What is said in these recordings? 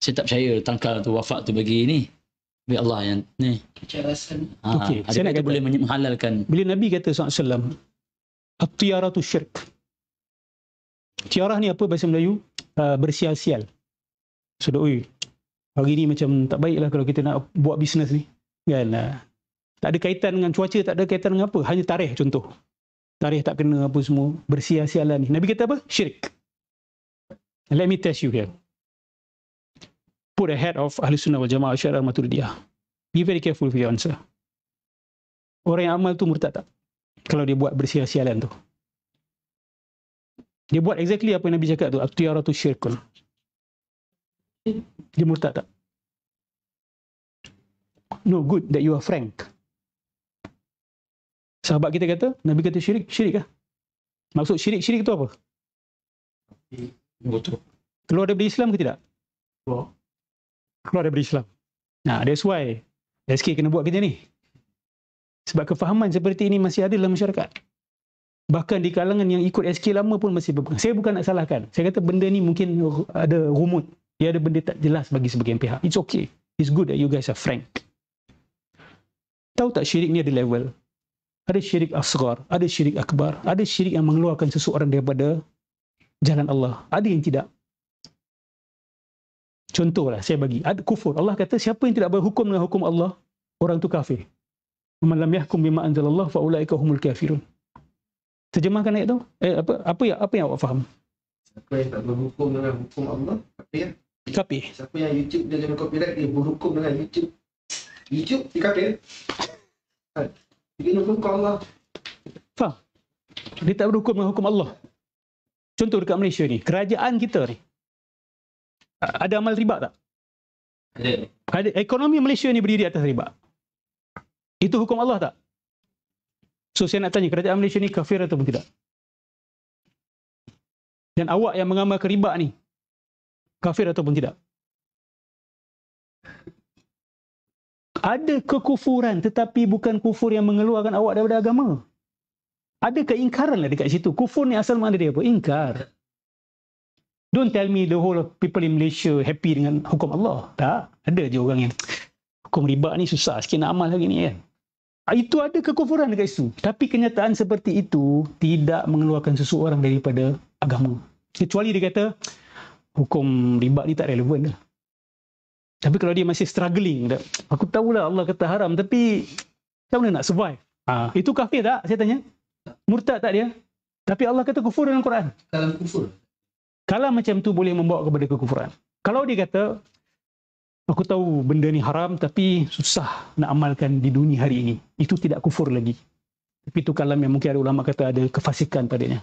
Saya tak percaya tangkal tu wafak tu bagi ni. Bagi Allah yang ni. Kecerasan. Okey, saya nak Adakah itu kata, boleh menghalalkan? bila Nabi kata SAW, at-tiyaratu syirk. Tiarah ni apa bahasa Melayu? Bersial-sial. So, oi, hari ni macam tak baik lah kalau kita nak buat bisnes ni. Kan? Tak ada kaitan dengan cuaca, tak ada kaitan dengan apa. Hanya tarikh contoh. Tarikh tak kena apa semua. Bersial-sialan ni. Nabi kata apa? Syirik. Let me test you here. Put a head of Ahlus Sunnah wal Jamaah Asy'ariyah Maturidiyah. Be very careful with your answer. Orang yang amal tu murtad tak? Kalau dia buat bersial-sialan tu. Dia buat exactly apa yang Nabi cakap tu. At-tiyaratu syirkun. Dia murtad tak? No, good that you are frank. Sahabat kita kata, Nabi kata syirik, syirik lah. Maksud syirik tu apa? Betul. Keluar daripada Islam ke tidak? Keluar daripada Islam. Nah, that's why SK kena buat kerja ni. Sebab kefahaman seperti ini masih ada dalam masyarakat. Bahkan di kalangan yang ikut SK lama pun masih berpegang. Saya bukan nak salahkan. Saya kata benda ni mungkin ada rumut. Dia ada benda tak jelas bagi sebagian pihak. It's okay. It's good that you guys are frank. Tahu tak syirik ni ada level? Ada syirik asghar, ada syirik akbar, ada syirik yang mengeluarkan seseorang daripada jalan Allah. Ada yang tidak. Contohlah saya bagi. Ada kufur. Allah kata siapa yang tidak berhukum dengan hukum Allah, orang tu kafir. Man lam yahkum bima anzalallah fa ulaika humul kafirun. Terjemahkan ayat tu. Apa yang awak faham? Siapa yang tak berhukum dengan hukum Allah, kafir. Kafir. Siapa yang YouTube dia kena copyright, dia berhukum dengan YouTube. YouTube, dia kafir. Dia kena hukum Allah. Faham? Dia tak berhukum dengan hukum Allah. Contoh dekat Malaysia ni, kerajaan kita ni, ada amal riba tak? Ada. Ekonomi Malaysia ni berdiri atas riba. Itu hukum Allah tak? So saya nak tanya, kerajaan Malaysia ni kafir ataupun tidak? Dan awak yang mengamalkan riba ni, kafir ataupun tidak? Ada kekufuran tetapi bukan kufur yang mengeluarkan awak daripada agama. Ada keingkaran lah dekat situ. Kufur ni asal mana dia apa? Ingkar. Don't tell me the whole of people in Malaysia happy dengan hukum Allah. Tak. Ada je orang yang hukum riba ni susah sikit nak amal hari ni kan. Itu ada kekufuran dekat situ. Tapi kenyataan seperti itu tidak mengeluarkan seseorang daripada agama. Kecuali dia kata hukum riba ni tak relevan dah. Tapi kalau dia masih struggling, aku tahulah Allah kata haram tapi macam mana nak survive? Itu kafir tak? Saya tanya. Murtad tak dia? Tapi Allah kata kufur dalam Quran. Dalam kufur. Kalau macam tu boleh membawa kepada kekufuran. Kalau dia kata aku tahu benda ni haram tapi susah nak amalkan di dunia hari ini. Itu tidak kufur lagi. Tapi itu kalam yang mungkin ada ulama kata ada kefasikan padanya.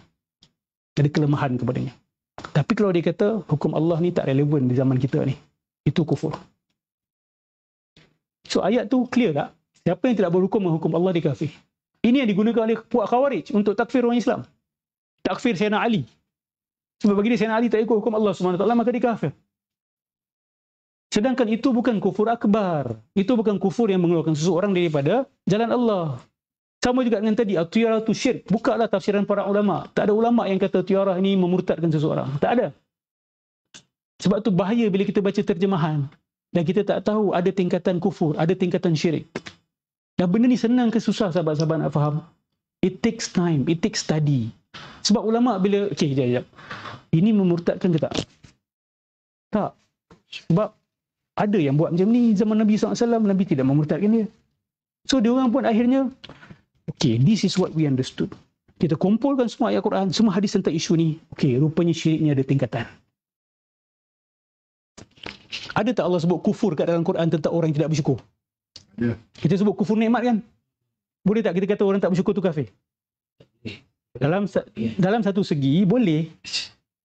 Ada kelemahan kepadanya. Tapi kalau dia kata hukum Allah ni tak relevan di zaman kita ni. Itu kufur. So ayat tu clear tak? Siapa yang tidak berhukum dengan hukum Allah dia kafir. Ini yang digunakan oleh puak Khawarij untuk takfir orang Islam. Takfir Sayyidina Ali. Sebab bagi dia Sayyidina Ali tak ikut hukum Allah SWT maka dia kafir. Sedangkan itu bukan kufur akbar. Itu bukan kufur yang mengeluarkan seseorang daripada jalan Allah. Sama juga dengan tadi, at-tiyaratu syirk. Bukalah tafsiran para ulama. Tak ada ulama yang kata tiarah ini memurtadkan seseorang. Tak ada. Sebab tu bahaya bila kita baca terjemahan. Dan kita tak tahu ada tingkatan kufur, ada tingkatan syirik. Dan benda ni senang ke susah sahabat-sahabat nak faham? It takes time, it takes study. Sebab ulama bila, okey, sekejap. Ini memurtadkan ke tak? Tak. Sebab ada yang buat macam ni zaman Nabi SAW, Nabi tidak memurtadkan dia. So dia orang pun akhirnya, okay, this is what we understood. Kita kumpulkan semua ayat Quran, semua hadis tentang isu ni. Okay, rupanya syirik ni ada tingkatan. Ada tak Allah sebut kufur kat dalam Quran tentang orang yang tidak bersyukur? Ya. Kita sebut kufur nikmat kan? Boleh tak kita kata orang tak bersyukur tu kafir? Dalam satu segi, boleh.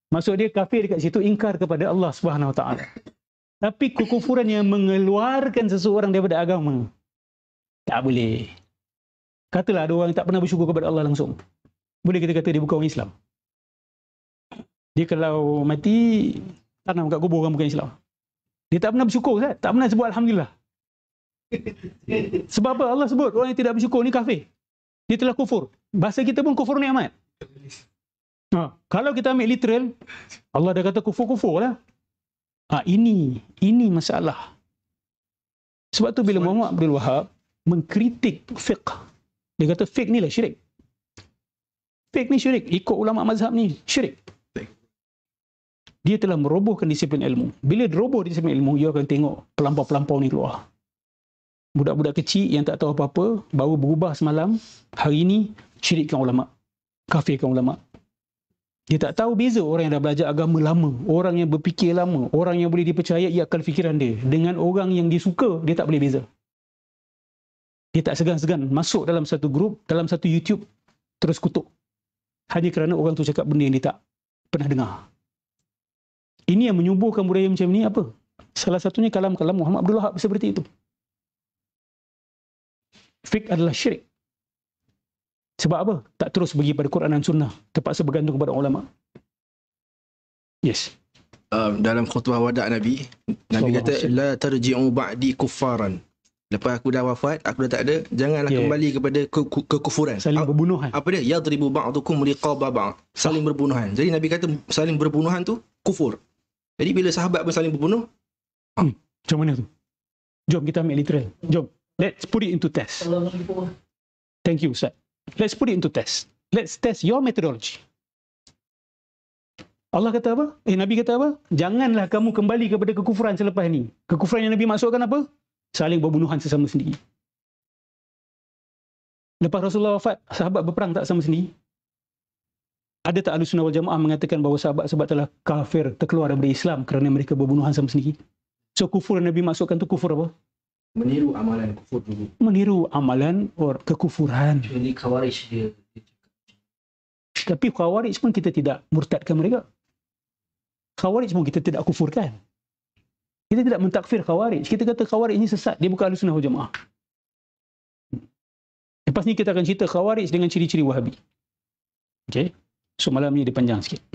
Maksud dia kafir dekat situ ingkar kepada Allah Subhanahu Wa Taala. Tapi kekufuran yang mengeluarkan seseorang daripada agama, tak boleh. Katalah ada orang yang tak pernah bersyukur kepada Allah langsung. Boleh kita kata dia bukan orang Islam. Dia kalau mati, tanam kat kubur orang bukan Islam. Dia tak pernah bersyukur, kan? Tak pernah sebut Alhamdulillah. Sebab apa? Allah sebut orang yang tidak bersyukur ni kafir. Dia telah kufur. Bahasa kita pun kufur nikmat. Kalau kita ambil literal, Allah dah kata kufur-kufur lah. Ini masalah. Sebab tu bila Muhammad Abdul Wahab mengkritik fiqh, dia kata fiqh ni lah syirik. Fiqh ni syirik, ikut ulama mazhab ni syirik. Dia telah merobohkan disiplin ilmu. Bila roboh disiplin ilmu, you akan tengok pelampau-pelampau ni keluar. Budak-budak kecil yang tak tahu apa-apa, baru berubah semalam, hari ni syirikkan ulama, kafirkan ulama. Dia tak tahu beza orang yang dah belajar agama lama, orang yang berfikir lama, orang yang boleh dipercayai akal fikiran dia, dengan orang yang dia suka, dia tak boleh beza. Dia tak segan-segan masuk dalam satu grup, dalam satu YouTube, terus kutuk. Hanya kerana orang tu cakap benda yang dia tak pernah dengar. Ini yang menyuburkan budaya macam ni apa? Salah satunya kalam-kalam Muhammad Abdul Wahab seperti itu. Fiqh adalah syirik. Sebab apa? Tak terus pergi pada Quran dan Sunnah. Terpaksa bergantung kepada ulama. Yes. Dalam khutbah wada' Nabi kata, la tarji'u ba'di kuffaran. Lepas aku dah wafat, aku dah tak ada, janganlah kembali kepada kekufuran. Saling berbunuhan. Apa dia? Yadribu ba'dukum liqaba ba'd. Saling berbunuhan. Jadi Nabi kata saling berbunuhan tu kufur. Jadi bila sahabat pun saling berbunuh, macam mana tu? Jom kita ambil literal. Jom. Let's put it into test. Thank you, Ustaz. Let's put it into test. Let's test your methodology. Allah kata apa? Nabi kata apa? Janganlah kamu kembali kepada kekufuran selepas ni. Kekufuran yang Nabi maksudkan apa? Saling berbunuhan sesama sendiri. Lepas Rasulullah wafat, sahabat berperang tak sama sendiri? Ada tak Ahlussunnah wal Jamaah mengatakan bahawa sahabat-sahabat telah kafir, terkeluar daripada Islam kerana mereka berbunuhan sama sendiri? So kufur yang Nabi maksudkan tu kufur apa? Meniru amalan kufur dulu. Meniru amalan kekufuran. Ini Khawarij dia. Tapi Khawarij pun kita tidak murtadkan mereka. Khawarij pun kita tidak kufurkan. Kita tidak mentakfir Khawarij. Kita kata Khawarij ini sesat. Dia bukan Ahlussunnah wal Jamaah. Lepas ni kita akan cerita Khawarij dengan ciri-ciri Wahabi. Okay? So malam ni dia panjang sikit.